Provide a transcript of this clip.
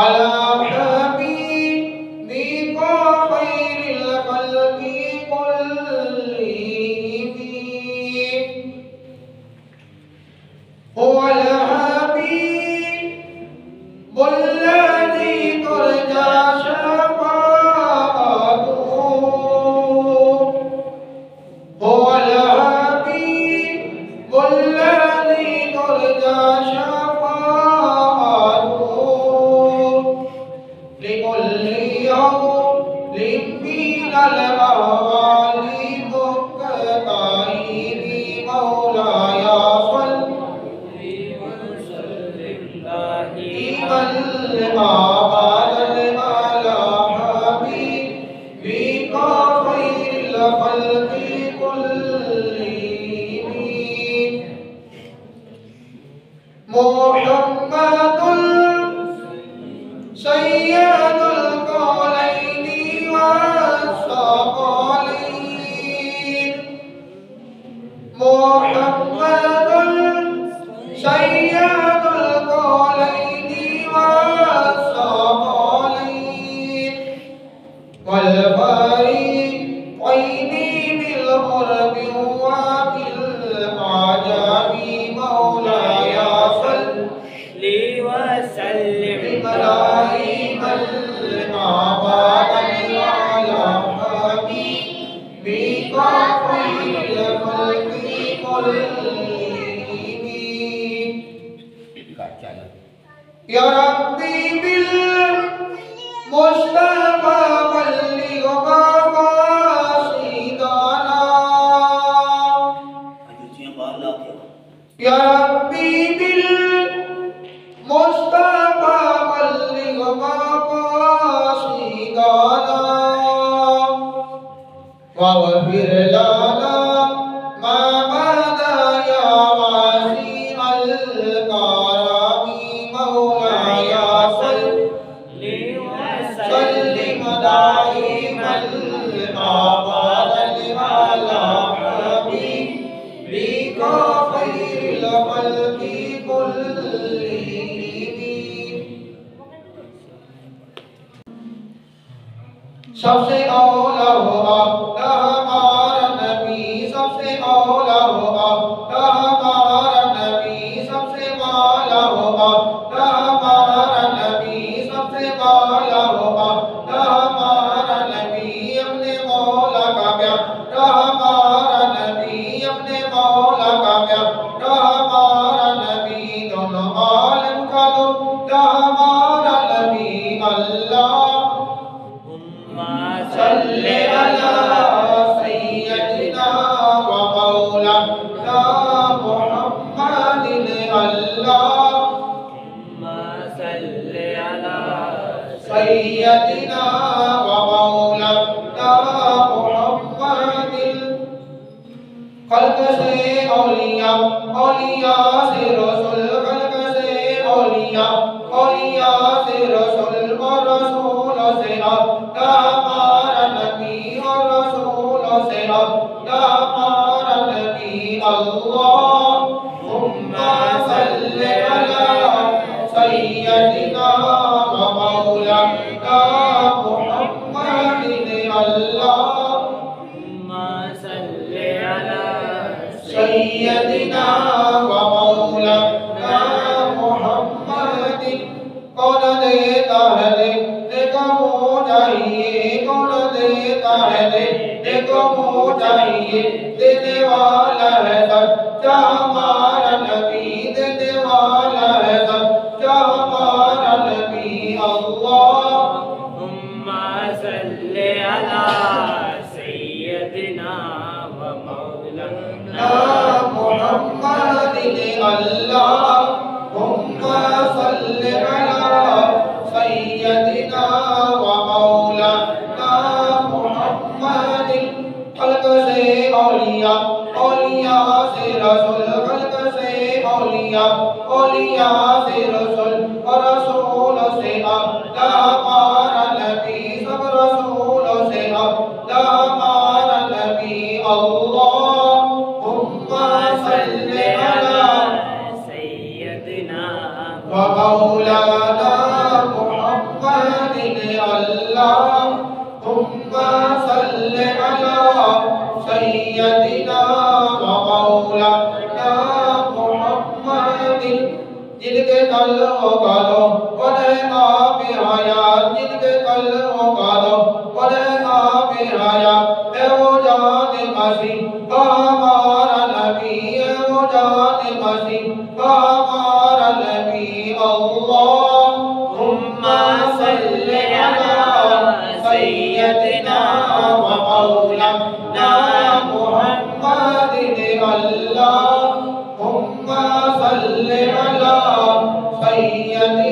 अला हबीबिका खैरिल खल्क़ि कुल्लिहिम हुवल हबीबुल्लज़ी तुरजा शफ़ाअतुहु हुवल हबीबुल्लज़ी तुरजा शफ़ाअतुहु लिकुल्ली यौमिन मिनल अहवाली मुक़ताइबी मौलाया सल्लि व सल्लिम दाइमन अबदन अला हबीबिका खैरिल खल्क़ि कुल्लिहिम मुहम्मदुल सय्यदुल कौलैनि वस्सक़लैन मुहम्मदुल सय्यदुल कौलैनि वस्सक़लैन वल फरीक़ैनि बिल क़ुर्बि व बिल आजाबि मौलाया सल्लि व सल्लिम दाइमन अबदन अला हबीबिका खैरिल खल्क़ि कुल्लिहिम या रब्बी बिल मुस्तफ़ा बल्लिग़ मक़ासिदना या रब्बी बिल मुस्तफ़ा बल्लिग़ मक़ासिदना वग़फ़िर लना मा बदा या वासिअल करमी मौलाया सल्लि व सल्लिम दाइमन अबदन अला हबीबिका खैरिल खल्क़ि कुल्लिहिम सबसे औला हो आपका हमारा नबी सबसे औला हो आपका हमारा नबी सबसे वाला हो आपका हमारा नबी सबसे वाला हो आपका हमारा नबी अपने मौला का प्यारा हमारा नबी अपने मौला का प्यारा हमारा नबी दोनों आलम का दो हमारा नबी अल्लाह सल्ले अला सय्यदिना व मौलाना मुहम्मदिन अल्लाहुम्मा सल्ले अला सय्यदिना व मौलाना मुहम्मदिन खल्क़ से औलिया औलिया से रसूल खल्क़ से औलिया औलिया से रसूल और रसूल से हमारा नबी और रसूल से हमारा नबी अल्लाहुम्मा सल्ले अला सय्यदिना व मौलाना मुहम्मदिन अल्लाहुम्मा सल्ले अला सय्यदिना व मौलाना मुहम्मदिन कौन देता है देने को चाहिए कौन देता है देने को चाहिए देने वाला है सच्चा हमारा नबी देने वाला है सच्चा हमारा नबी अल्लाहुम्मा सल्ले अला सय्यदिना व मौलाना मुहम्मदिन अल्लाहुम्मा सल्ले अला सय्यदिना व मौलाना मुहम्मदिन खल्क़ से औलिया औलिया से रसूल खल्क़ से औलिया औलिया से रसूल और रसूल से हमारा नबी सब रसूल से हमारा नबी अल्लाहुम्मा सल्ले अला जिनके तल्लों का लो उन्हें आप हयात जिनके तल्लों का लो उन्हें आप हयात है वो जान मसीह का हमारा नबी है वो जान मसीह का हमारा नबी अल्लाहुम्मा सल्ली अला सय्यदिना व मौलाना मुहम्मदिन अल्लाहुम्मा सल्ली अला सय्यदिना